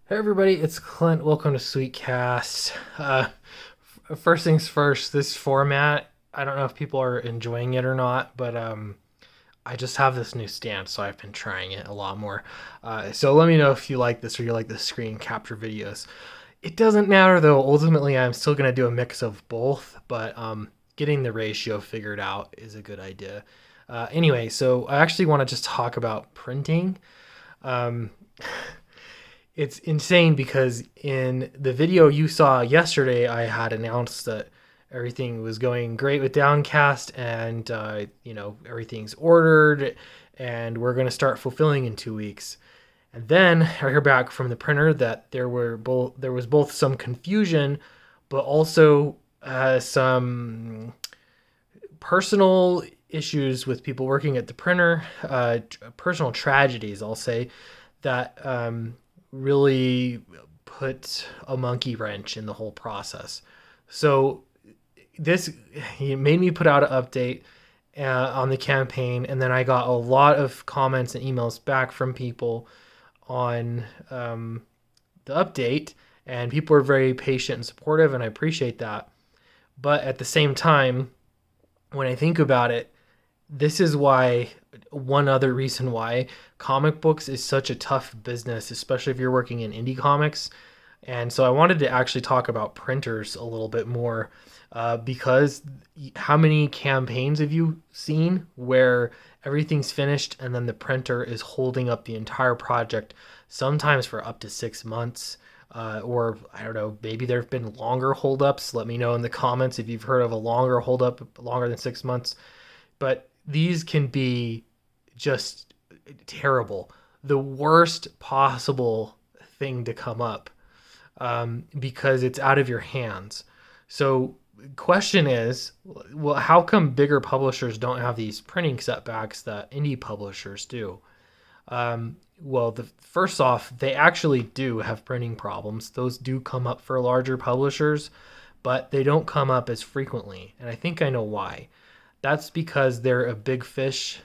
Hey everybody, it's Clint. Welcome to Sweetcast. First things first, this format, I don't know if people are enjoying it or not, but I just have this new stand, so I've been trying it a lot more. So let me know if you like this or you like the screen capture videos. It doesn't matter though. Ultimately, I'm still going to do a mix of both, but getting the ratio figured out is a good idea. Anyway, so I actually want to just talk about printing. Um, it's insane because in the video you saw yesterday, I had announced that everything was going great with Downcast, and everything's ordered, and we're going to start fulfilling in 2 weeks. And then I heard back from the printer that there was both some confusion, but also some personal issues with people working at the printer, personal tragedies, I'll say, that really put a monkey wrench in the whole process. So this he made me put out an update on the campaign, and then I got a lot of comments and emails back from people on the update, and people are very patient and supportive, and I appreciate that. But at the same time, when I think about it, this is why one other reason why comic books is such a tough business, especially if you're working in indie comics. And so I wanted to actually talk about printers a little bit more, because how many campaigns have you seen where everything's finished and then the printer is holding up the entire project, sometimes for up to 6 months? Or I don't know, maybe there have been longer holdups. Let me know in the comments if you've heard of a longer holdup, longer than 6 months. But these can be just terrible, the worst possible thing to come up, because it's out of your hands. So question is, well, how come bigger publishers don't have these printing setbacks that indie publishers do? Well, first off, they actually do have printing problems. Those do come up for larger publishers, but they don't come up as frequently. And I think I know why. That's because they're a big fish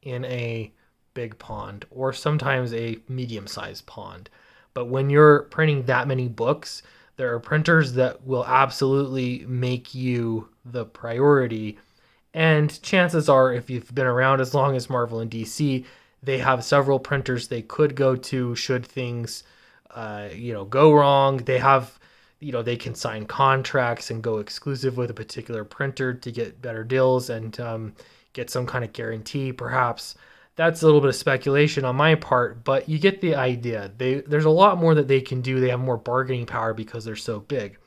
in a big pond, or sometimes a medium-sized pond. But when you're printing that many books, there are printers that will absolutely make you the priority. And chances are, if you've been around as long as Marvel and DC, they have several printers they could go to should things, go wrong. They have, they can sign contracts and go exclusive with a particular printer to get better deals and get some kind of guarantee, perhaps. That's a little bit of speculation on my part, but you get the idea. There's a lot more that they can do. They have more bargaining power because they're so big.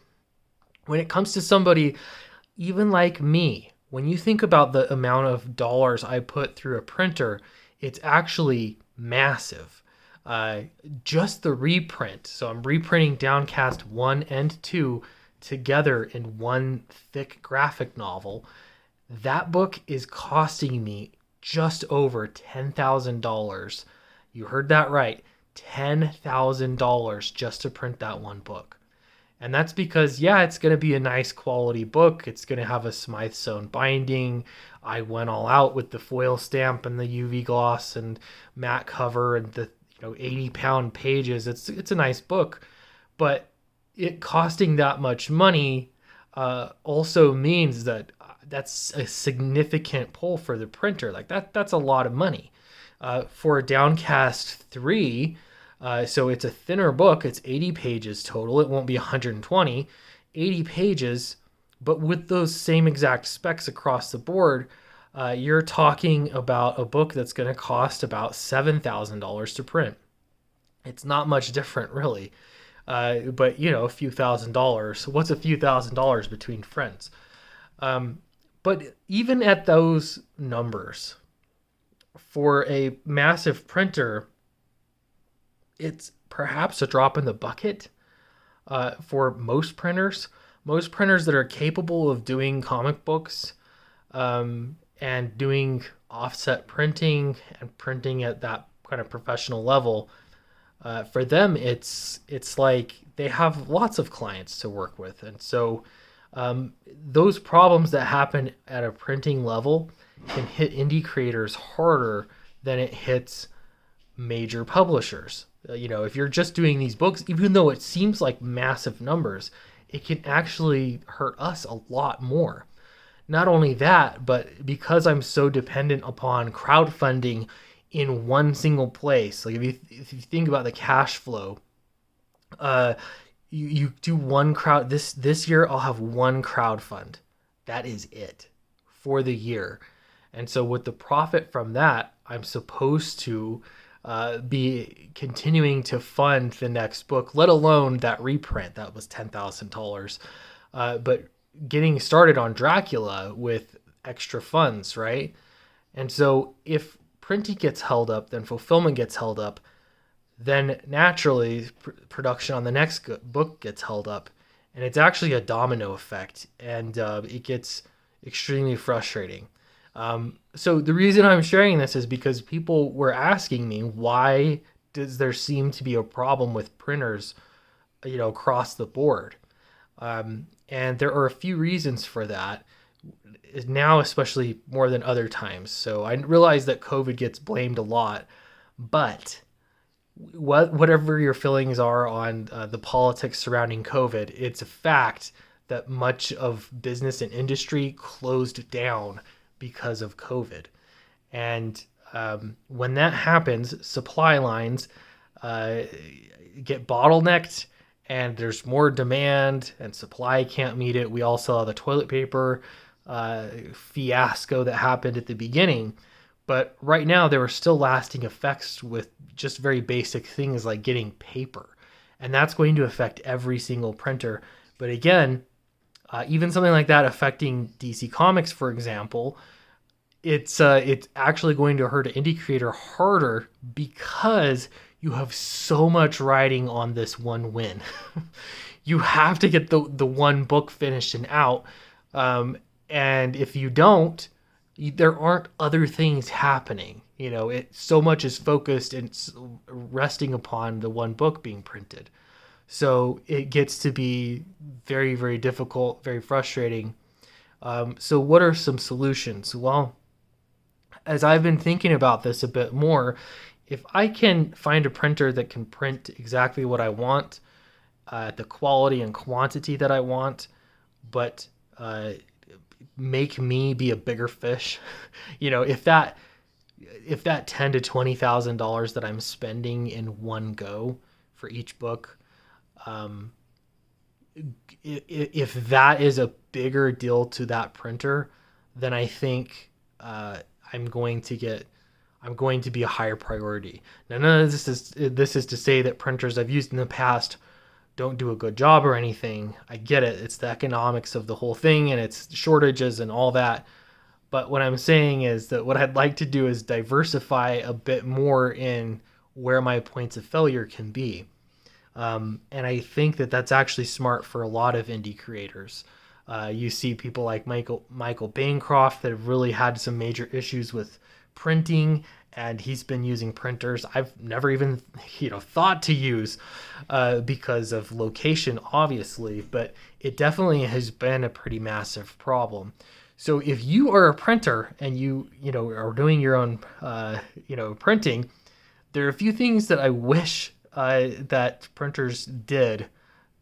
When it comes to somebody even like me, when you think about the amount of dollars I put through a printer, it's actually massive. Just the reprint. So I'm reprinting Downcast 1 and 2 together in one thick graphic novel. That book is costing me just over $10,000. You heard that right. $10,000 just to print that one book. And that's because, yeah, it's going to be a nice quality book. It's going to have a Smythe Sewn binding. I went all out with the foil stamp and the UV gloss and matte cover and the 80-pound pages. It's a nice book, but it costing that much money also means that that's a significant pull for the printer. Like that's a lot of money. For Downcast 3, so it's a thinner book. It's 80 pages total. It won't be 120, 80 pages, but with those same exact specs across the board, you're talking about a book that's going to cost about $7,000 to print. It's not much different, really. But, a few $1,000s. What's a few $1,000s between friends? But even at those numbers, for a massive printer, it's perhaps a drop in the bucket for most printers. Most printers that are capable of doing comic books and doing offset printing and printing at that kind of professional level, for them, it's like they have lots of clients to work with. And so those problems that happen at a printing level can hit indie creators harder than it hits major publishers. If you're just doing these books, even though it seems like massive numbers, it can actually hurt us a lot more. Not only that, but because I'm so dependent upon crowdfunding in one single place, like if you think about the cash flow, uh, you do one crowd this year. I'll have one crowd fund. That is it for the year, and so with the profit from that, I'm supposed to be continuing to fund the next book, let alone that reprint that was $10,000. But getting started on Dracula with extra funds, right? And so if printing gets held up, then fulfillment gets held up, then naturally production on the next book gets held up. And it's actually a domino effect, and it gets extremely frustrating. So the reason I'm sharing this is because people were asking me, why does there seem to be a problem with printers, across the board? And there are a few reasons for that now, especially more than other times. So I realize that COVID gets blamed a lot, but whatever your feelings are on the politics surrounding COVID, it's a fact that much of business and industry closed down because of COVID. And when that happens, supply lines get bottlenecked, and there's more demand and supply can't meet it. We all saw the toilet paper fiasco that happened at the beginning. But right now, there are still lasting effects with just very basic things like getting paper. And that's going to affect every single printer. But again, even something like that affecting DC Comics, for example, it's actually going to hurt an indie creator harder because you have so much riding on this one win. You have to get the one book finished and out. And if you don't, there aren't other things happening. So much is focused and resting upon the one book being printed. So it gets to be very, very difficult, very frustrating. So what are some solutions? Well, as I've been thinking about this a bit more, if I can find a printer that can print exactly what I want, the quality and quantity that I want, but make me be a bigger fish, if that $10,000 to $20,000 that I'm spending in one go for each book, if that is a bigger deal to that printer, then I think I'm going to be a higher priority. Now, none of this is to say that printers I've used in the past don't do a good job or anything. I get it. It's the economics of the whole thing, and it's shortages and all that. But what I'm saying is that what I'd like to do is diversify a bit more in where my points of failure can be. And I think that that's actually smart for a lot of indie creators. You see people like Michael Bancroft that have really had some major issues with printing, and he's been using printers I've never even thought to use because of location, obviously, but it definitely has been a pretty massive problem. So if you are a printer and you are doing your own printing, there are a few things that I wish that printers did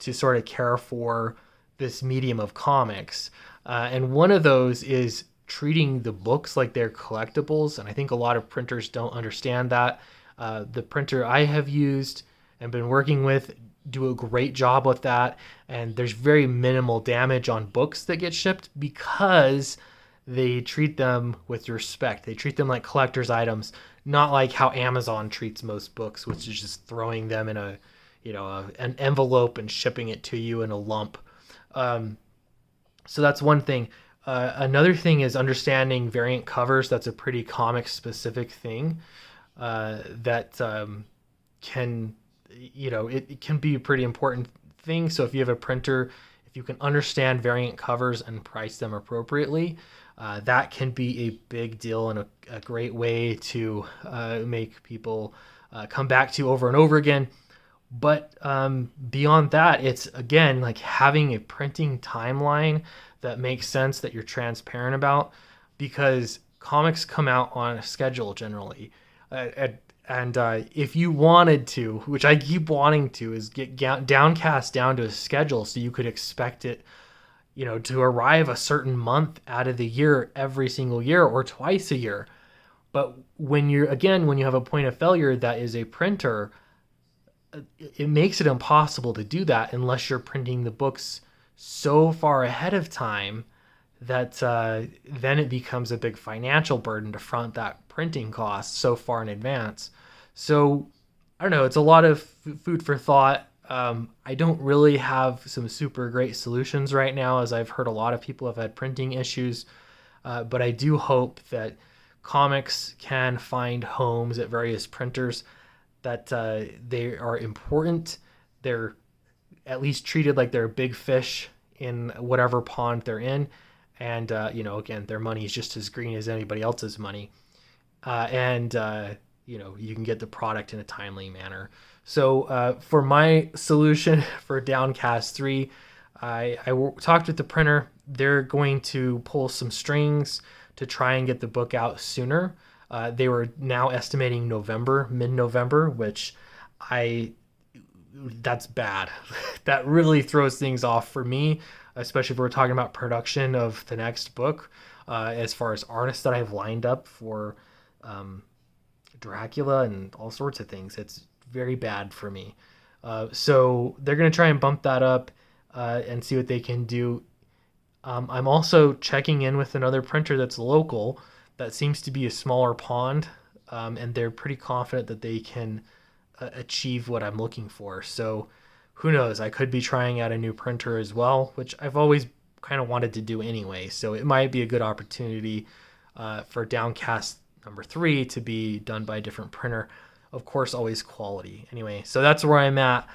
to sort of care for this medium of comics. And one of those is treating the books like they're collectibles. And I think a lot of printers don't understand that. The printer I have used and been working with do a great job with that. And there's very minimal damage on books that get shipped because they treat them with respect. They treat them like collector's items, not like how Amazon treats most books, which is just throwing them in an envelope and shipping it to you in a lump. So that's one thing. Another thing is understanding variant covers. That's a pretty comic specific thing that can, it can be a pretty important thing. So if you have a printer, if you can understand variant covers and price them appropriately, that can be a big deal and a great way to make people come back to over and over again. But beyond that, it's, again, like having a printing timeline that makes sense, that you're transparent about, because comics come out on a schedule generally. And if you wanted to, which I keep wanting to, is get Downcast down to a schedule so you could expect it, to arrive a certain month out of the year every single year or twice a year. But when you have a point of failure that is a printer, it makes it impossible to do that unless you're printing the books so far ahead of time that then it becomes a big financial burden to front that printing cost so far in advance. So I don't know. It's a lot of food for thought. I don't really have some super great solutions right now, as I've heard a lot of people have had printing issues. But I do hope that comics can find homes at various printers, that they are important. They're at least treated like they're a big fish in whatever pond they're in. And, again, their money is just as green as anybody else's money. You can get the product in a timely manner. So for my solution for Downcast 3, I talked with the printer. They're going to pull some strings to try and get the book out sooner. They were now estimating mid-November, which that's bad. That really throws things off for me, especially if we're talking about production of the next book. As far as artists that I've lined up for Dracula and all sorts of things, it's very bad for me. So they're going to try and bump that up and see what they can do. I'm also checking in with another printer that's local that seems to be a smaller pond, and they're pretty confident that they can achieve what I'm looking for. So who knows? I could be trying out a new printer as well, which I've always kind of wanted to do anyway. So it might be a good opportunity for Downcast number 3 to be done by a different printer. Of course, always quality. Anyway, so that's where I'm at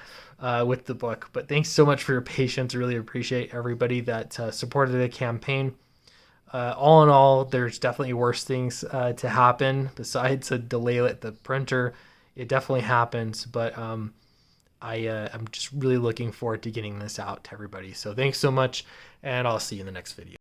with the book. But thanks so much for your patience. I really appreciate everybody that supported the campaign. All in all, there's definitely worse things to happen besides a delay at the printer. It definitely happens, but I'm just really looking forward to getting this out to everybody. So thanks so much, and I'll see you in the next video.